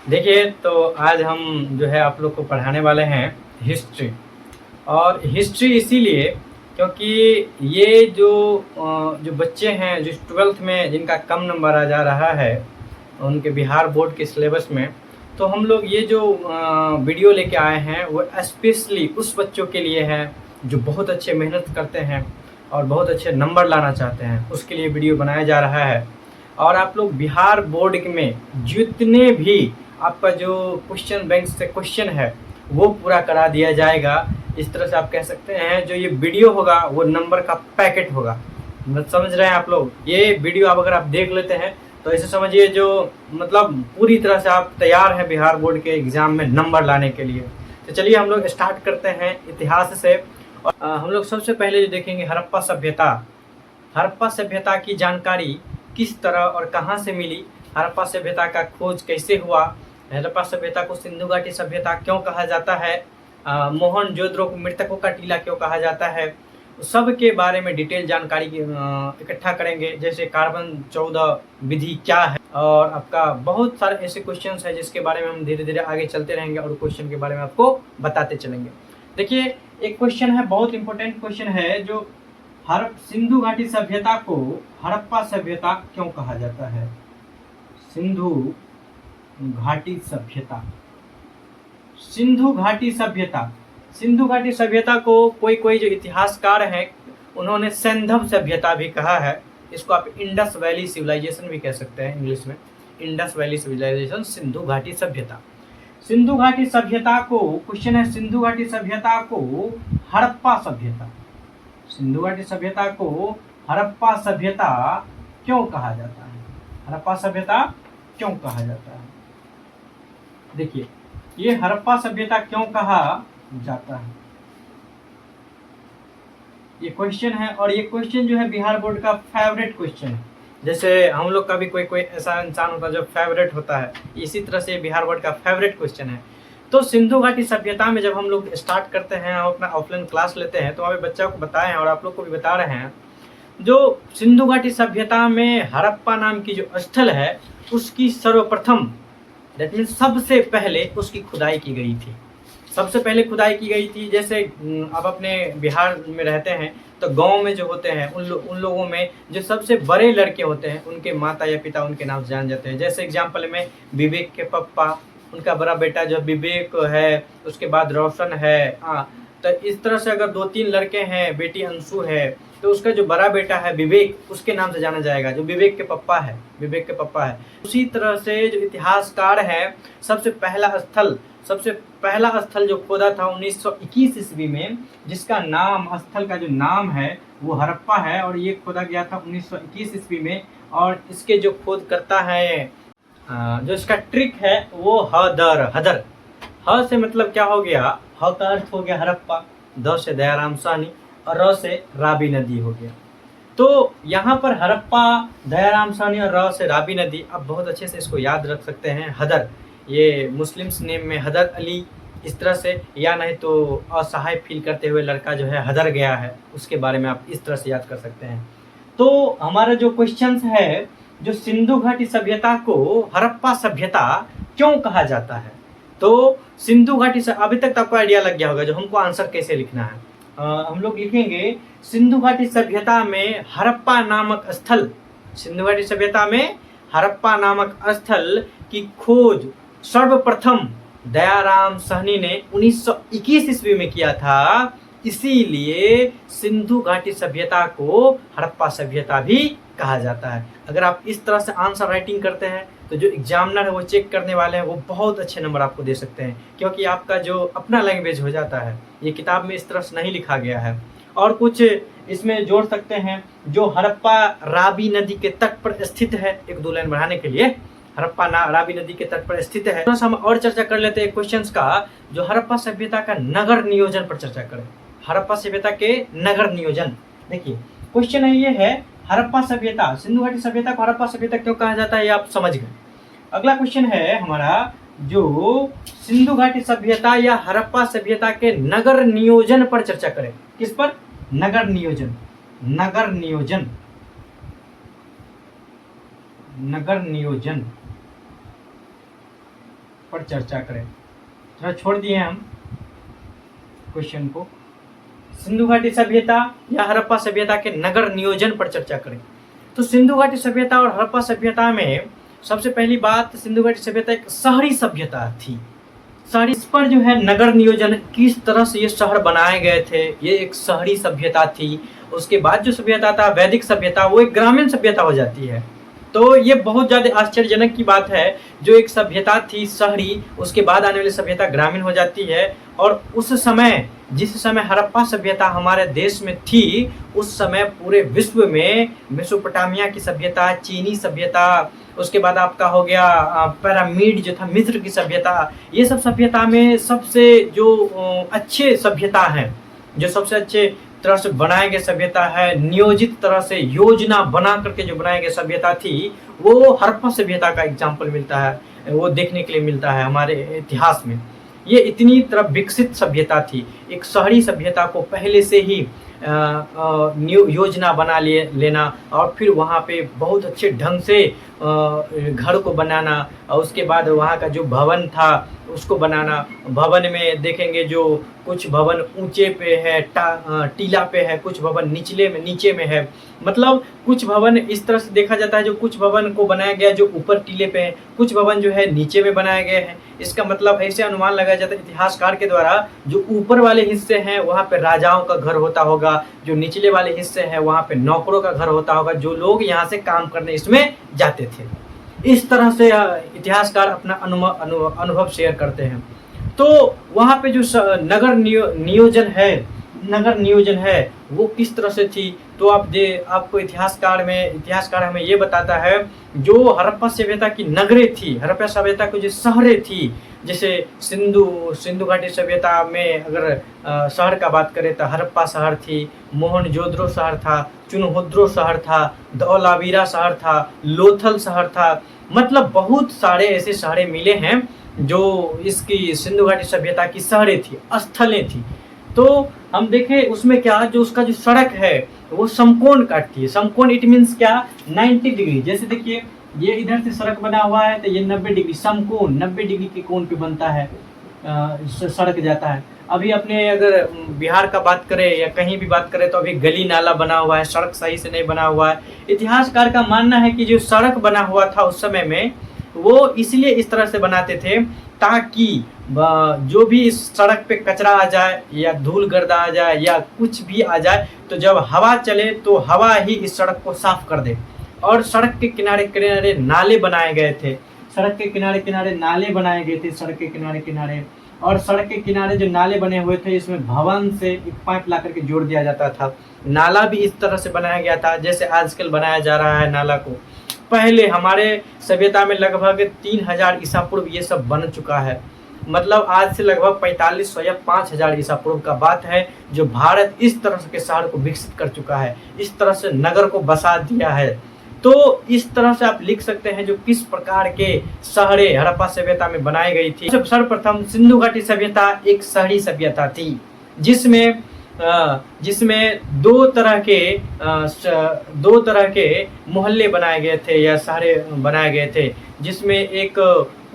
देखिए, तो आज हम जो है आप लोग को पढ़ाने वाले हैं हिस्ट्री। और हिस्ट्री इसीलिए क्योंकि ये जो बच्चे हैं जो 12th में जिनका कम नंबर आ जा रहा है उनके बिहार बोर्ड के सिलेबस में, तो हम लोग ये जो वीडियो लेके आए हैं वो स्पेशली उस बच्चों के लिए है जो बहुत अच्छे मेहनत करते हैं और बहुत अच्छे नंबर लाना चाहते हैं, उसके लिए वीडियो बनाया जा रहा है। और आप लोग बिहार बोर्ड में जितने भी आपका जो क्वेश्चन बैंक से क्वेश्चन है वो पूरा करा दिया जाएगा। इस तरह से आप कह सकते हैं जो ये वीडियो होगा वो नंबर का पैकेट होगा। मतलब समझ रहे हैं आप लोग, ये वीडियो आप अगर आप देख लेते हैं तो ऐसे समझिए जो मतलब पूरी तरह से आप तैयार हैं बिहार बोर्ड के एग्जाम में नंबर लाने के लिए। तो चलिए हम लोग स्टार्ट करते हैं इतिहास से। और हम लोग सबसे पहले जो देखेंगे हड़प्पा सभ्यता। हड़प्पा सभ्यता की जानकारी किस तरह और कहाँ से मिली, हड़प्पा सभ्यता का खोज कैसे हुआ, हड़प्पा सभ्यता को सिंधु घाटी सभ्यता क्यों कहा जाता है, मोहनजोदड़ो को मृतकों का टीला क्यों कहा जाता है, सब के बारे में डिटेल जानकारी इकट्ठा करेंगे। जैसे कार्बन 14 विधि क्या है, और आपका बहुत सारे ऐसे क्वेश्चंस हैं जिसके बारे में हम धीरे धीरे आगे चलते रहेंगे और क्वेश्चन के बारे में आपको बताते चलेंगे। देखिए, एक क्वेश्चन है, बहुत इंपॉर्टेंट क्वेश्चन है, जो सिंधु घाटी सभ्यता को हड़प्पा सभ्यता क्यों कहा जाता है। सिंधु घाटी सभ्यता, सिंधु घाटी सभ्यता, सिंधु घाटी सभ्यता को कोई कोई जो इतिहासकार हैं उन्होंने सैंधव सभ्यता भी कहा है। इसको आप इंडस वैली सिविलाइजेशन भी कह सकते हैं इंग्लिश में, इंडस वैली सिविलाइजेशन, सिंधु घाटी सभ्यता। सिंधु घाटी सभ्यता को, क्वेश्चन है, सिंधु घाटी सभ्यता को हड़प्पा सभ्यता, सिंधु घाटी सभ्यता को हड़प्पा सभ्यता क्यों कहा जाता है, हड़प्पा सभ्यता क्यों कहा जाता है। देखिए, ये हड़प्पा सभ्यता क्यों कहा जाता है, ये क्वेश्चन है। और ये क्वेश्चन जो है बिहार बोर्ड का फेवरेट क्वेश्चन है। जैसे हम लोग का भी कोई कोई ऐसा इंसान होता है जो फेवरेट होता है, इसी तरह से बिहार बोर्ड का फेवरेट क्वेश्चन है। तो सिंधु घाटी सभ्यता में जब हम लोग स्टार्ट करते हैं और अपना ऑफलाइन क्लास लेते हैं तो हमें बच्चों को बताए हैं और आप लोग को भी बता रहे हैं, जो सिंधु घाटी सभ्यता में हड़प्पा नाम की जो स्थल है उसकी सर्वप्रथम, दैट मीन्स सबसे पहले उसकी खुदाई की गई थी, सबसे पहले खुदाई की गई थी। जैसे आप अपने बिहार में रहते हैं तो गांव में जो होते हैं उन लोगों में जो सबसे बड़े लड़के होते हैं उनके माता या पिता उनके नाम से जान जाते हैं। जैसे एग्जाम्पल में विवेक के पप्पा, उनका बड़ा बेटा जो विवेक है, उसके बाद रोशन है। तो इस तरह से अगर 2-3 लड़के हैं, बेटी अंशु है, तो उसका जो बड़ा बेटा है विवेक, उसके नाम से जाना जाएगा, जो विवेक के पप्पा है, विवेक के पप्पा है। उसी तरह से जो इतिहासकार है, सबसे पहला स्थल जो खोदा था 1921 ईस्वी में, जिसका नाम, स्थल का जो नाम है वो हड़प्पा है, और ये खोदा गया था 1921 ईस्वी में। और इसके जो खोद करता है, जो इसका ट्रिक है वो हदर, ह से मतलब क्या हो गया, ह का अर्थ हो गया हड़प्पा, द से दयाराम साहनी और र से रावी नदी हो गया। तो यहाँ पर हड़प्पा, दयाराम साहनी और र से रावी नदी, आप बहुत अच्छे से इसको याद रख सकते हैं। हदर, ये मुस्लिम्स नेम में हदर अली, इस तरह से, या नहीं तो असहाय फील करते हुए लड़का जो है हदर गया है, उसके बारे में आप इस तरह से याद कर सकते हैं। तो हमारा जो क्वेश्चन है, जो सिंधु घाटी सभ्यता को हड़प्पा सभ्यता क्यों कहा जाता है, तो सिंधु घाटी से, अभी तक तो आपको आइडिया लग गया होगा जो हमको आंसर कैसे लिखना है। हम लोग लिखेंगे सिंधु घाटी सभ्यता में हड़प्पा नामक स्थल, सिंधु घाटी सभ्यता में हड़प्पा नामक स्थल की खोज सर्वप्रथम दयाराम साहनी ने 1921 ईस्वी में किया था। इसीलिए सिंधु घाटी सभ्यता को हड़प्पा सभ्यता भी कहा जाता है। अगर आप इस तरह से आंसर राइटिंग करते हैं तो जो एग्जामिनर है वो चेक करने वाले हैं वो बहुत अच्छे नंबर आपको दे सकते हैं, क्योंकि आपका जो अपना लैंग्वेज हो जाता है। ये किताब में इस तरह से नहीं लिखा गया है। और कुछ इसमें जोड़ सकते हैं, जो हड़प्पा रावी नदी के तट पर स्थित है, 1-2 लाइन बढ़ाने के लिए, हड़प्पा रावी नदी के तट पर स्थित है। थोड़ा सा हम और चर्चा कर लेते हैं क्वेश्चंस का, जो हड़प्पा सभ्यता का नगर नियोजन पर चर्चा करें। हड़प्पा सभ्यता के नगर नियोजन, देखिए क्वेश्चन है, ये है हड़प्पा सभ्यता, सिंधु घाटी सभ्यता को हड़प्पा सभ्यता क्यों कहा जाता है, ये आप समझ गए। अगला क्वेश्चन है हमारा, जो सिंधु घाटी सभ्यता या हड़प्पा सभ्यता के नगर नियोजन पर चर्चा करें। किस पर, नगर नियोजन, नगर नियोजन, नगर नियोजन। पर चर्चा करें। थोड़ा छोड़ दिए हम क्वेश्चन को। सिंधु घाटी सभ्यता या हड़प्पा सभ्यता के नगर नियोजन पर चर्चा करें। तो सिंधु घाटी सभ्यता और हड़प्पा सभ्यता में सबसे पहली बात, सिंधु घाटी सभ्यता एक शहरी सभ्यता थी। शहरी, इस पर जो है नगर नियोजन, किस तरह से ये शहर बनाए गए थे, ये एक शहरी सभ्यता थी। उसके बाद जो सभ्यता था वैदिक सभ्यता, वो एक ग्रामीण सभ्यता हो जाती है। तो ये बहुत ज़्यादा आश्चर्यजनक की बात है, जो एक सभ्यता थी शहरी, उसके बाद आने वाली सभ्यता ग्रामीण हो जाती है। और उस समय, जिस समय हड़प्पा सभ्यता हमारे देश में थी, उस समय पूरे विश्व में मेसोपोटामिया की सभ्यता, चीनी सभ्यता, उसके बाद आपका हो गया पिरामिड जो था, मिस्र की सभ्यता, ये सब सभ्यता में सबसे जो अच्छे सभ्यता हैं, जो सबसे अच्छे तरह से बनाए गए सभ्यता है, नियोजित तरह से योजना बना करके जो बनाई गई सभ्यता थी, वो हड़प्पा सभ्यता का एग्जाम्पल मिलता है, वो देखने के लिए मिलता है हमारे इतिहास में। ये इतनी तरह विकसित सभ्यता थी, एक शहरी सभ्यता को पहले से ही योजना बना लेना, और फिर वहाँ पे बहुत अच्छे ढंग से घर को बनाना, और उसके बाद वहाँ का जो भवन था उसको बनाना। भवन में देखेंगे जो कुछ भवन ऊंचे पे है, टीला पे है, कुछ भवन नीचे में है। मतलब कुछ भवन इस तरह से देखा जाता है, जो कुछ भवन को बनाया गया जो ऊपर टीले पे है, कुछ भवन जो है नीचे में बनाए गए हैं। इसका मतलब ऐसे अनुमान लगाया जाता है इतिहासकार के द्वारा, जो ऊपर वाले हिस्से हैं वहाँ पे राजाओं का घर होता होगा, जो निचले वाले हिस्से हैं वहाँ पे नौकरों का घर होता होगा, जो लोग यहाँ से काम करने इसमें जाते थे। इस तरह से इतिहासकार अपना अनुभव शेयर करते हैं। तो वहाँ पे जो नगर नियोजन है वो किस तरह से थी, तो आपको इतिहासकार हमें ये बताता है, जो हड़प्पा सभ्यता की नगरें थी, हड़प्पा सभ्यता की जो शहरें थी, जैसे सिंधु घाटी सभ्यता में अगर शहर का बात करें तो हड़प्पा शहर थी, मोहनजोदड़ो शहर था, चुनहोद्रो शहर था, धौलावीरा शहर था, लोथल शहर था। मतलब बहुत सारे ऐसे शहरें मिले हैं जो इसकी सिंधु घाटी सभ्यता की शहरें थी, स्थलें थी। तो हम देखें उसमें क्या, जो उसका जो सड़क है वो समकोण काटती है। समकोण इट मीन्स क्या, 90 डिग्री। जैसे देखिए ये इधर से सड़क बना हुआ है तो ये 90 डिग्री समकोण, 90 डिग्री के कोण पे बनता है, सड़क जाता है। अभी अपने अगर बिहार का बात करें या कहीं भी बात करें तो अभी गली नाला बना हुआ है, सड़क सही से नहीं बना हुआ है। इतिहासकार का मानना है कि जो सड़क बना हुआ था उस समय में, वो इसलिए इस तरह से बनाते थे ताकि जो भी इस सड़क पे कचरा आ जाए या धूल गर्दा आ जाए या कुछ भी आ जाए, तो जब हवा चले तो हवा ही इस सड़क को साफ कर दे। और सड़क के किनारे किनारे नाले बनाए गए थे, सड़क के किनारे किनारे नाले बनाए गए थे, सड़क के किनारे किनारे। और सड़क के किनारे जो नाले बने हुए थे, इसमें भवन से एक पाइप ला करके जोड़ दिया जाता था। नाला भी इस तरह से बनाया गया था जैसे आजकल बनाया जा रहा है नाला को। पहले हमारे सभ्यता में लगभग 3000 ईसा पूर्व ये सब बन चुका है। मतलब आज से लगभग 4500 या 5000 ईसा पूर्व का बात है, जो भारत इस तरह के शहर को विकसित कर चुका है, इस तरह से नगर को बसा दिया है। तो इस तरह से आप लिख सकते हैं जो किस प्रकार के शहरें हड़प्पा सभ्यता में बनाई गई थी। सर्वप्रथम सिंधु घाटी सभ्यता एक शहरी सभ्यता थी, जिसमें दो तरह के मोहल्ले बनाए गए थे या शहरे बनाए गए थे, जिसमें एक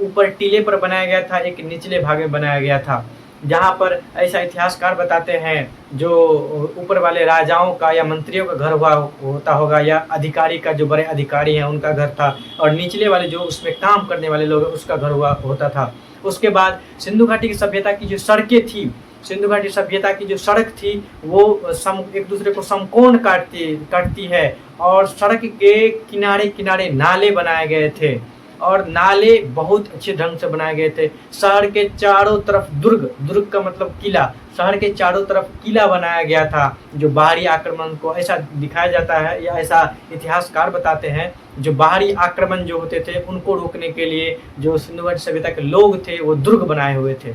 ऊपर टीले पर बनाया गया था, एक निचले भाग में बनाया गया था। जहाँ पर ऐसा इतिहासकार बताते हैं, जो ऊपर वाले राजाओं का या मंत्रियों का घर होता होगा, या अधिकारी का, जो बड़े अधिकारी हैं उनका घर था, और निचले वाले जो उसमें काम करने वाले लोग उसका घर होता था। उसके बाद सिंधु घाटी की सभ्यता की जो सड़कें थी, सिंधु घाटी सभ्यता की जो सड़क थी वो एक दूसरे को समकोण काटती है, और सड़क के किनारे किनारे नाले बनाए गए थे, और नाले बहुत अच्छे ढंग से बनाए गए थे। शहर के चारों तरफ दुर्ग का मतलब किला, शहर के चारों तरफ किला बनाया गया था, जो बाहरी आक्रमण को, ऐसा दिखाया जाता है या ऐसा इतिहासकार बताते हैं, जो बाहरी आक्रमण जो होते थे उनको रोकने के लिए जो सिंधु घाटी सभ्यता के लोग थे वो दुर्ग बनाए हुए थे।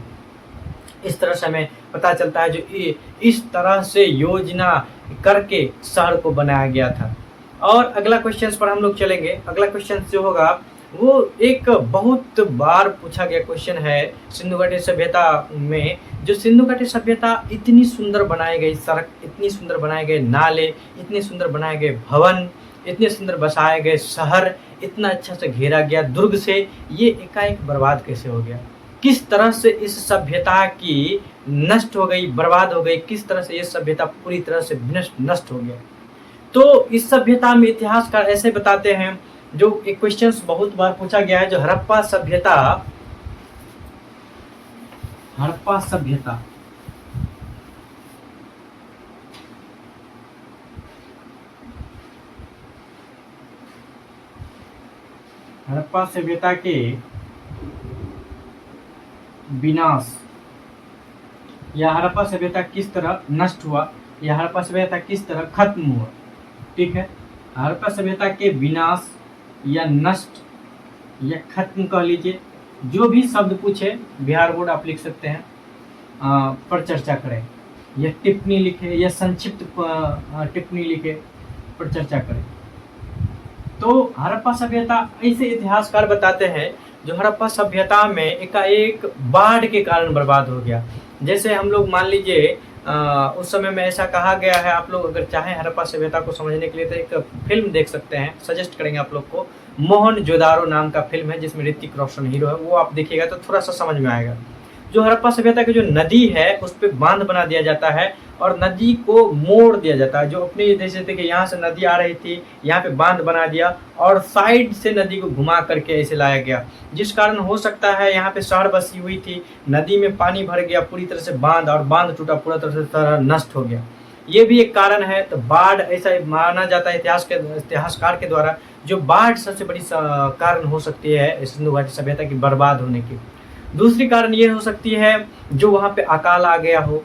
इस तरह से हमें पता चलता है जो इस तरह से योजना करके शहर को बनाया गया था। और अगला क्वेश्चन पर हम लोग चलेंगे। अगला क्वेश्चन जो होगा वो एक बहुत बार पूछा गया क्वेश्चन है सिंधु घाटी सभ्यता में। जो सिंधु घाटी सभ्यता इतनी सुंदर बनाई गई सड़क, इतनी सुंदर बनाए गए नाले, इतने सुंदर बनाए गए भवन, इतने सुंदर बसाए गए शहर, इतना अच्छा से घेरा गया दुर्ग से, ये एकाएक बर्बाद कैसे हो गया? किस तरह से इस सभ्यता की नष्ट हो गई, बर्बाद हो गई, किस तरह से ये सभ्यता पूरी तरह से नष्ट हो गया? तो इस सभ्यता में इतिहासकार ऐसे बताते हैं, जो एक क्वेश्चन बहुत बार पूछा गया है, जो हड़प्पा सभ्यता, हड़प्पा सभ्यता हड़प्पा सभ्यता के विनाश या हड़प्पा सभ्यता किस तरह नष्ट हुआ या हड़प्पा सभ्यता किस तरह खत्म हुआ, ठीक है। हड़प्पा सभ्यता के विनाश या नष्ट या खत्म कह लीजिए, जो भी शब्द पूछे बिहार बोर्ड आप लिख सकते हैं, पर चर्चा करें या टिप्पणी लिखे या संक्षिप्त टिप्पणी लिखे पर चर्चा करें। तो हड़प्पा सभ्यता ऐसे इतिहासकार बताते हैं जो हड़प्पा सभ्यता में एकाएक बाढ़ के कारण बर्बाद हो गया। जैसे हम लोग मान लीजिए उस समय में ऐसा कहा गया है, आप लोग अगर चाहें हड़प्पा सभ्यता को समझने के लिए तो एक फिल्म देख सकते हैं, सजेस्ट करेंगे आप लोग को, मोहनजोदारो नाम का फिल्म है जिसमें ऋतिक रोशन हीरो है, वो आप देखिएगा तो थोड़ा सा समझ में आएगा। जो हड़प्पा सभ्यता की जो नदी है उस पर बांध बना दिया जाता है और नदी को मोड़ दिया जाता है, जो अपने जैसे थे कि यहाँ से नदी आ रही थी, यहाँ पे बांध बना दिया और साइड से नदी को घुमा करके ऐसे लाया गया, जिस कारण हो सकता है यहाँ पे शहर बसी हुई थी, नदी में पानी भर गया पूरी तरह से बांध, और बांध टूटा, पूरा तरह से नष्ट हो गया। ये भी एक कारण है। तो बाढ़ ऐसा माना जाता है इतिहासकार के द्वारा, जो बाढ़ सबसे बड़ी कारण हो सकती है सिंधु घाटी सभ्यता की बर्बाद होने की। दूसरी कारण ये हो सकती है जो वहाँ पे अकाल आ गया हो,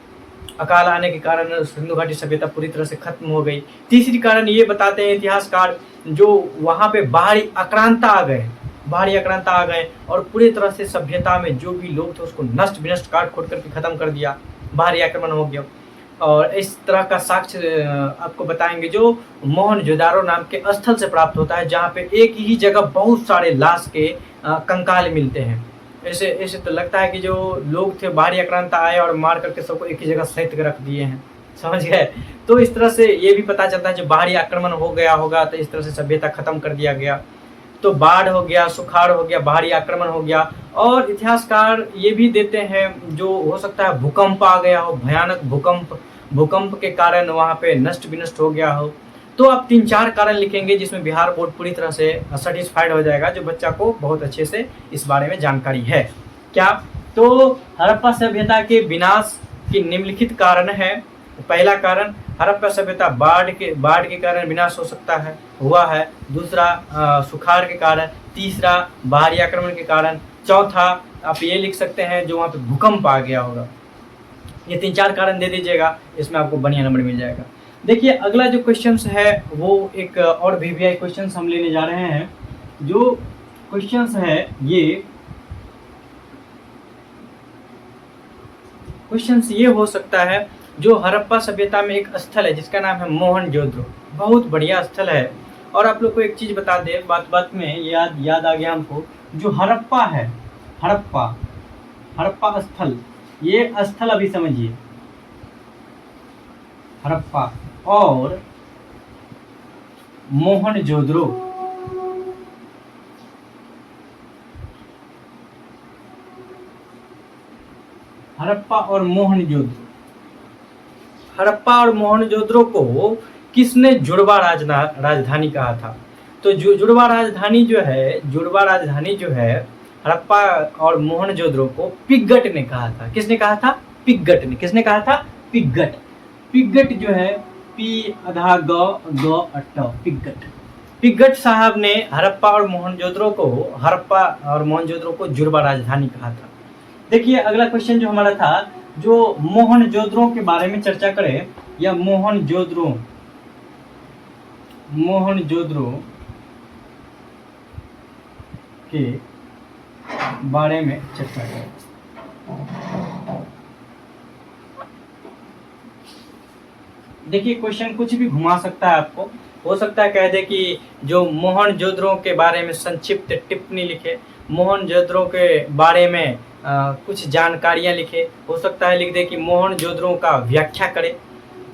अकाल आने के कारण सिंधु घाटी सभ्यता पूरी तरह से खत्म हो गई। तीसरी कारण ये बताते हैं इतिहासकार, जो वहाँ पे बाहरी आक्रांता आ गए और पूरी तरह से सभ्यता में जो भी लोग थे उसको नष्ट विनष्ट काट खोट करके खत्म कर दिया, बाहरी आक्रमण हो गया। और इस तरह का साक्ष्य आपको बताएंगे जो मोहनजोदारो नाम के स्थल से प्राप्त होता है, जहाँ पे एक ही जगह बहुत सारे लाश के कंकाल मिलते हैं। ऐसे तो लगता है कि जो लोग थे बाहरी आक्रांता आए और मार करके सबको एक ही जगह सहित के रख दिए हैं, समझ गए। तो इस तरह से ये भी पता चलता है जो बाहरी आक्रमण हो गया होगा तो इस तरह से सभ्यता खत्म कर दिया गया। तो बाढ़ हो गया, सुखाड़ हो गया, बाहरी आक्रमण हो गया। और इतिहासकार ये भी देते हैं जो हो सकता है भूकंप आ गया हो, भयानक भूकंप के कारण वहाँ पे नष्ट विनष्ट हो गया हो। तो आप 3-4 कारण लिखेंगे जिसमें बिहार बोर्ड पूरी तरह से सेटिस्फाइड हो जाएगा, जो बच्चा को बहुत अच्छे से इस बारे में जानकारी है। क्या? तो हड़प्पा सभ्यता के विनाश के निम्नलिखित कारण है। पहला कारण, हड़प्पा सभ्यता बाढ़ के कारण विनाश हो सकता है, हुआ है। दूसरा सुखाड़ के कारण। तीसरा बाहरी आक्रमण के कारण। चौथा आप ये लिख सकते हैं जो वहाँ पे भूकंप आ गया होगा। ये 3-4 कारण दे दीजिएगा, इसमें आपको बढ़िया नंबर मिल जाएगा। देखिए अगला जो क्वेश्चन है वो एक और VVI क्वेश्चन हम लेने जा रहे हैं। जो क्वेश्चन है ये क्वेश्चन ये हो सकता है, जो हड़प्पा सभ्यता में एक स्थल है जिसका नाम है मोहनजोदड़ो, बहुत बढ़िया स्थल है। और आप लोग को एक चीज बता दें, बात में याद आ गया हमको, जो हड़प्पा है, हड़प्पा स्थल, ये स्थल अभी समझिए, हड़प्पा और मोहनजोदड़ो, हड़प्पा और मोहनजोदड़ो को किसने जुड़वा राजधानी कहा था? तो जुड़वा राजधानी जो है हड़प्पा और मोहनजोदड़ो को पिग्गट ने कहा था। किसने कहा था? पिग्गट ने। किसने कहा था? पिग्गट। पिग्गट जो है पिग्गट साहब ने हड़प्पा और मोहनजोदड़ो को जुड़वा राजधानी कहा था। देखिए अगला क्वेश्चन जो हमारा था, जो मोहनजोदड़ो के बारे में चर्चा करें या मोहनजोदड़ो के बारे में चर्चा करें। देखिए क्वेश्चन कुछ भी घुमा सकता है आपको, हो सकता है कह दे कि जो मोहनजोदड़ो के बारे में संक्षिप्त टिप्पणी लिखे, मोहनजोदड़ो के बारे में कुछ जानकारियां लिखे, हो सकता है लिख दे कि मोहनजोदड़ो का व्याख्या करे।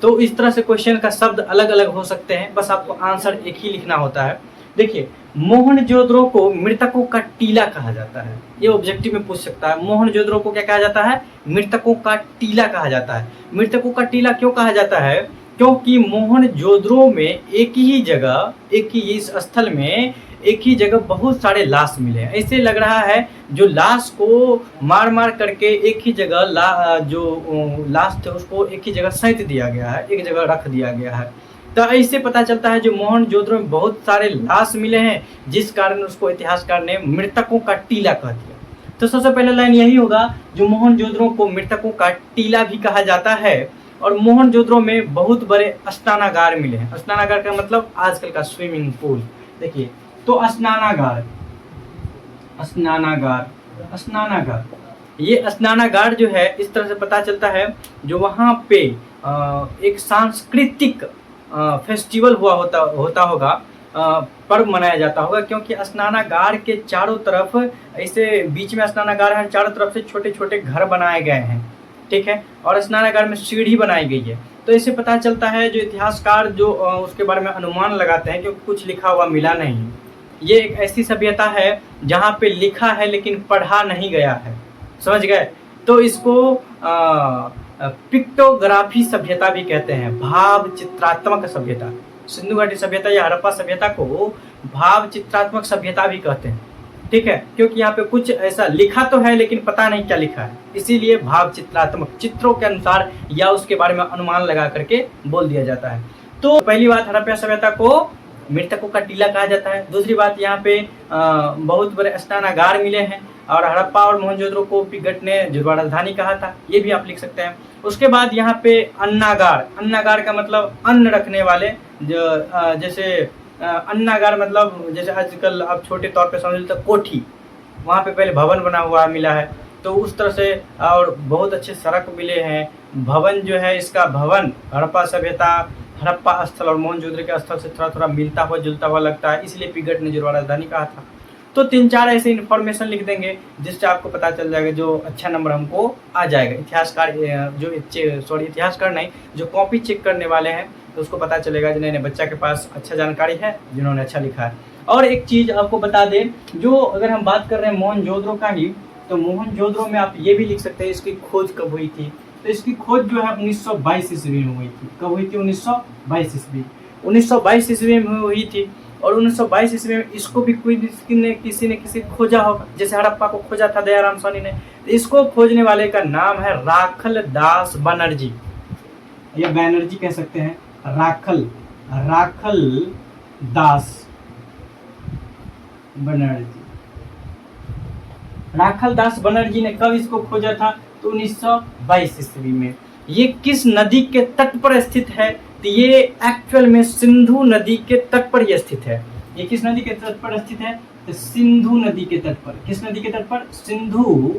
तो इस तरह से क्वेश्चन का शब्द अलग अलग हो सकते हैं, बस आपको आंसर एक ही लिखना होता है। देखिए, मोहनजोदड़ो को मृतकों का टीला कहा जाता है। ये ऑब्जेक्टिव में पूछ सकता है, मोहनजोदड़ो को क्या कहा जाता है? मृतकों का टीला कहा जाता है। मृतकों का टीला क्यों कहा जाता है? क्योंकि मोहनजोदड़ो में एक ही जगह, एक ही इस स्थल में एक ही जगह बहुत सारे लाश मिले हैं। ऐसे लग रहा है जो लाश को मार मार करके एक ही जगह जो लाश थे उसको एक ही जगह सैंत दिया गया है, एक जगह रख दिया गया है। तो ऐसे पता चलता है जो मोहनजोदड़ो में बहुत सारे लाश मिले हैं, जिस कारण उसको इतिहासकार ने मृतकों का टीला कह दिया। तो सबसे पहला लाइन यही होगा, जो मोहनजोदड़ो को मृतकों का टीला भी कहा जाता है। और मोहनजोदड़ो में बहुत बड़े स्नानागार मिले हैं। स्नानागार का मतलब आजकल का स्विमिंग पूल। देखिए, तो स्नानागार, स्नानागार, स्नानागार, ये स्नानागार जो है इस तरह से पता चलता है जो वहाँ पे एक सांस्कृतिक फेस्टिवल होता होगा, पर्व मनाया जाता होगा, क्योंकि स्नानागार के चारों तरफ ऐसे बीच में स्नानागार है, चारों तरफ से छोटे छोटे घर बनाए गए हैं, ठीक है, और स्नानागार में सीढ़ी बनाई गई है। तो इससे पता चलता है जो इतिहासकार जो उसके बारे में अनुमान लगाते हैं, क्योंकि कुछ लिखा हुआ मिला नहीं। ये एक ऐसी सभ्यता है जहाँ पे लिखा है लेकिन पढ़ा नहीं गया है, समझ गए? तो इसको पिक्टोग्राफी सभ्यता भी कहते हैं, भाव चित्रात्मक सभ्यता। सिंधु घाटी सभ्यता या हड़प्पा सभ्यता को भाव चित्रात्मक सभ्यता भी कहते हैं, ठीक है, क्योंकि यहाँ पे कुछ ऐसा लिखा तो है लेकिन पता नहीं क्या लिखा है, इसीलिए भाव चित्रात्मक, चित्रों के अनुसार या उसके बारे में अनुमान लगा करके बोल दिया जाता है। तो पहली बात, हड़प्पा सभ्यता को मृतकों का टीला कहा जाता है। दूसरी बात, यहाँ पे बहुत बड़े स्नानागार मिले हैं, और हड़प्पा और मोहनजोदड़ो को पिगट ने जुड़वा राजधानी कहा था, ये भी आप लिख सकते हैं। उसके बाद यहाँ पे अन्नागार, अन्नागार का मतलब अन्न रखने वाले, जो जैसे अन्नागार मतलब जैसे आजकल आप छोटे तौर पे समझ लो तो कोठी, वहाँ पे पहले भवन बना हुआ मिला है, तो उस तरह से, और बहुत अच्छे सड़क मिले हैं। भवन जो है, इसका भवन हड़प्पा सभ्यता, हड़प्पा स्थल और मोहनजोदड़ो के स्थल से थोड़ा थोड़ा मिलता हुआ जुलता हुआ लगता है, इसलिए पिगट ने जुड़वा राजधानी कहा था। तो 3-4 ऐसे इन्फॉर्मेशन लिख देंगे जिससे आपको पता चल जाएगा, जो अच्छा नंबर हमको आ जाएगा। इतिहासकार इतिहासकार नहीं, जो कॉपी चेक करने वाले हैं तो उसको पता चलेगा कि नहीं बच्चा के पास अच्छा जानकारी है, जिन्होंने अच्छा लिखा है। और एक चीज़ आपको बता दें, जो अगर हम बात कर रहे हैं मोहनजोदड़ो का ही, तो मोहनजोदड़ो में आप ये भी लिख सकते हैं इसकी खोज कब हुई थी। तो इसकी खोज जो है 1922 ईस्वी में हुई थी। कब हुई थी? 1922 ईस्वी, 1922 ईस्वी में हुई थी। और 1922 ईस्वी में इसको भी किसी ने खोजा होगा, जैसे हड़प्पा को खोजा था दयाराम साहनी ने। तो इसको खोजने वाले का नाम है राखल दास बनर्जी, या बैनर्जी कह सकते हैं। राखल दास बनर्जी, राखल दास बनर्जी ने कब इसको खोजा था? तो 1922 ईस्वी में। ये किस नदी के तट पर स्थित है? तो ये एक्चुअल में सिंधु नदी के तट पर ये स्थित है। ये किस नदी के तट पर स्थित है? तो सिंधु नदी के तट पर। किस नदी के तट पर? सिंधु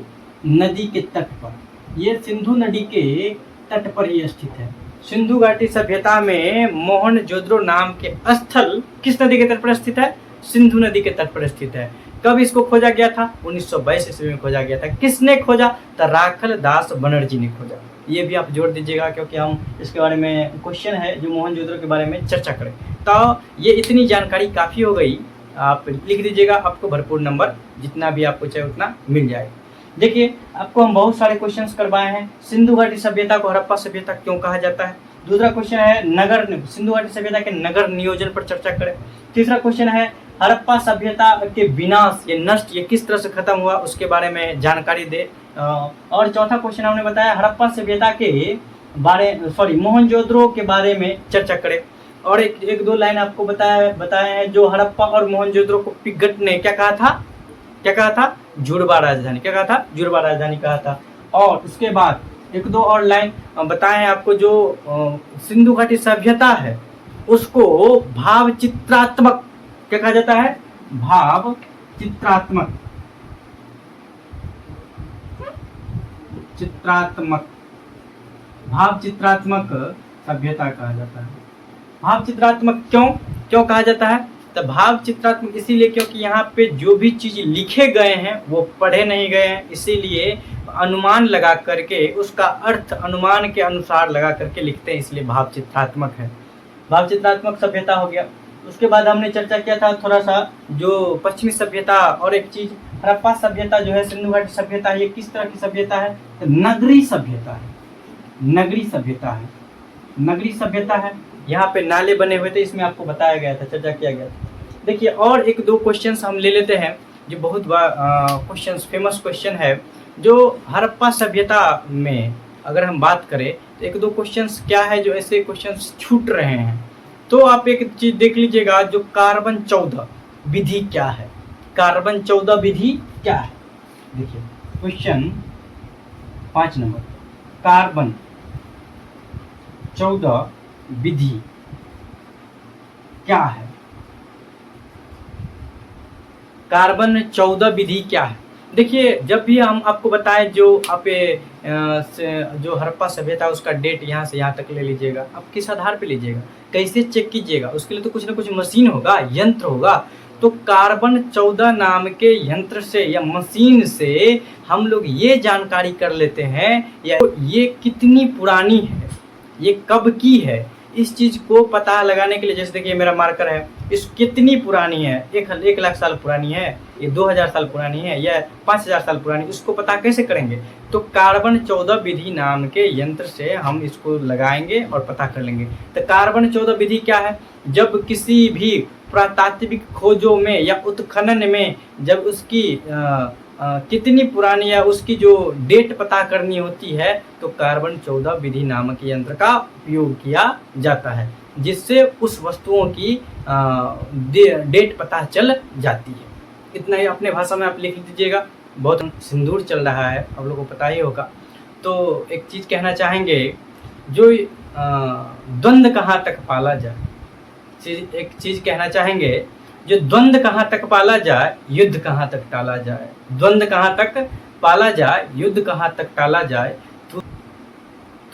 नदी के तट पर। ये सिंधु नदी के तट पर ही स्थित है। सिंधु घाटी सभ्यता में मोहनजोदड़ो नाम के स्थल किस नदी के तट पर स्थित है? सिंधु नदी के तट पर स्थित है। कब इसको खोजा गया था? 1922 ईस्वी में खोजा गया था। किसने खोजा? तो राखल दास बनर्जी ने खोजा। ये भी आप जोड़ दीजिएगा, क्योंकि हम इसके बारे में क्वेश्चन है जो मोहनजोदड़ो के बारे में चर्चा करें। तो ये इतनी जानकारी काफ़ी हो गई, आप लिख दीजिएगा, आपको भरपूर नंबर जितना भी आपको चाहिए उतना मिल जाएगा। देखिए, आपको हम बहुत सारे क्वेश्चंस करवाए हैं। सिंधु घाटी सभ्यता को हड़प्पा सभ्यता क्यों कहा जाता है? दूसरा क्वेश्चन है नगर, सिंधु घाटी सभ्यता के नगर नियोजन पर चर्चा करें। तीसरा क्वेश्चन है हड़प्पा सभ्यता के विनाश, ये नष्ट, ये किस तरह से खत्म हुआ, उसके बारे में जानकारी दे। और चौथा क्वेश्चन हमने बताया हड़प्पा सभ्यता के मोहनजोदड़ो के बारे में चर्चा करें। और एक दो लाइन आपको बताया है जो हड़प्पा और मोहनजोदड़ो को पिगट ने क्या कहा था? जुड़वा राजधानी। क्या कहा था? जुड़वा राजधानी कहा था। और उसके बाद एक दो और लाइन बताए हैं आपको, जो सिंधु घाटी सभ्यता है उसको भाव चित्रात्मक क्या कहा जाता है? भाव चित्रात्मक भाव चित्रात्मक सभ्यता कहा जाता है। भाव चित्रात्मक क्यों कहा जाता है? तो भाव चित्रात्मक इसीलिए क्योंकि यहाँ पे जो भी चीज लिखे गए हैं वो पढ़े नहीं गए हैं, इसीलिए अनुमान लगा करके उसका अर्थ अनुमान के अनुसार लगा करके लिखते हैं, इसलिए भाव चित्रात्मक है। भाव चित्रात्मक सभ्यता हो गया। उसके बाद हमने चर्चा किया था थोड़ा सा जो पश्चिमी सभ्यता और एक चीज हड़प्पा सभ्यता जो है, सिंधु घाटी सभ्यता, ये किस तरह की सभ्यता है? तो नगरी सभ्यता है, नगरी सभ्यता है, नगरी सभ्यता है। यहाँ पे नाले बने हुए थे, इसमें आपको बताया गया था, चर्चा किया गया था। देखिए और एक दो क्वेश्चंस हम ले लेते हैं जो बहुत क्वेश्चंस फेमस क्वेश्चन है जो हड़प्पा सभ्यता में अगर हम बात करें तो एक दो क्वेश्चंस क्या है जो ऐसे क्वेश्चंस छूट रहे हैं। तो आप एक चीज देख लीजिएगा, जो कार्बन 14 विधि क्या है? कार्बन 14 विधि क्या है? देखिए क्वेश्चन 5 नंबर, कार्बन 14 विधि क्या है? कार्बन 14 विधि क्या है? देखिए जब भी हम आपको बताएं जो आप जो हड़प्पा सभ्यता है उसका डेट यहाँ से यहाँ तक ले लीजिएगा, आप किस आधार पे लीजिएगा, कैसे चेक कीजिएगा? उसके लिए तो कुछ ना कुछ मशीन होगा, यंत्र होगा। तो कार्बन 14 नाम के यंत्र से या मशीन से हम लोग ये जानकारी कर लेते हैं या ये कितनी पुरानी है, ये कब की है, इस चीज को पता लगाने के लिए, जैसे देखिए मेरा मार्कर है, इस कितनी पुरानी है, 1 लाख साल पुरानी है, ये 2000 साल पुरानी है या 5000 साल पुरानी, इसको पता कैसे करेंगे? तो कार्बन 14 विधि नाम के यंत्र से हम इसको लगाएंगे और पता कर लेंगे। तो कार्बन 14 विधि क्या है? जब किसी भी पुरातात्विक खोजों में या उत्खनन में जब उसकी कितनी पुरानी है उसकी जो डेट पता करनी होती है तो कार्बन 14 विधि नामक यंत्र का उपयोग किया जाता है, जिससे उस वस्तुओं की डेट पता चल जाती है। इतना ही अपने भाषा में आप लिख लीजिएगा। बहुत सिंदूर चल रहा है, आप लोगों को पता ही होगा। तो एक चीज़ कहना चाहेंगे, जो द्वंद्व कहाँ तक पाला जाए, एक चीज़ कहना चाहेंगे, जो द्वंद्व कहाँ तक पाला जाए, युद्ध कहाँ तक टाला जाए। द्वंद्व कहाँ तक पाला जाए, युद्ध कहाँ तक टाला जाए,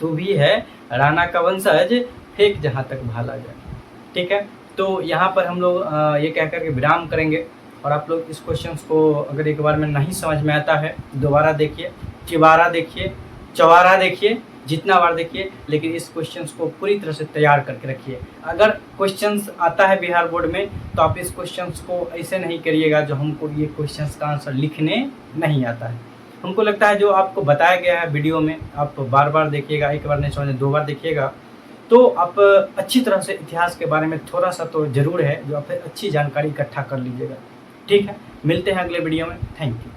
तू भी है राणा का वंशज, फेंक जहाँ तक भाला जाए। ठीक है, तो यहाँ पर हम लोग ये कह करके विराम करेंगे। और आप लोग इस क्वेश्चन को अगर एक बार में नहीं समझ में आता है दोबारा देखिए, चिबारा देखिए, चवारा देखिए, जितना बार देखिए, लेकिन इस क्वेश्चंस को पूरी तरह से तैयार करके रखिए। अगर क्वेश्चंस आता है बिहार बोर्ड में तो आप इस क्वेश्चंस को ऐसे नहीं करिएगा जो हमको ये क्वेश्चंस का आंसर लिखने नहीं आता है। हमको लगता है जो आपको बताया गया है वीडियो में आप बार बार देखिएगा, एक बार नहीं समझे 2 बार देखिएगा तो आप अच्छी तरह से इतिहास के बारे में थोड़ा सा तो ज़रूर है जो आप अच्छी जानकारी इकट्ठा कर लीजिएगा। ठीक है, मिलते हैं अगले वीडियो में। Thank you.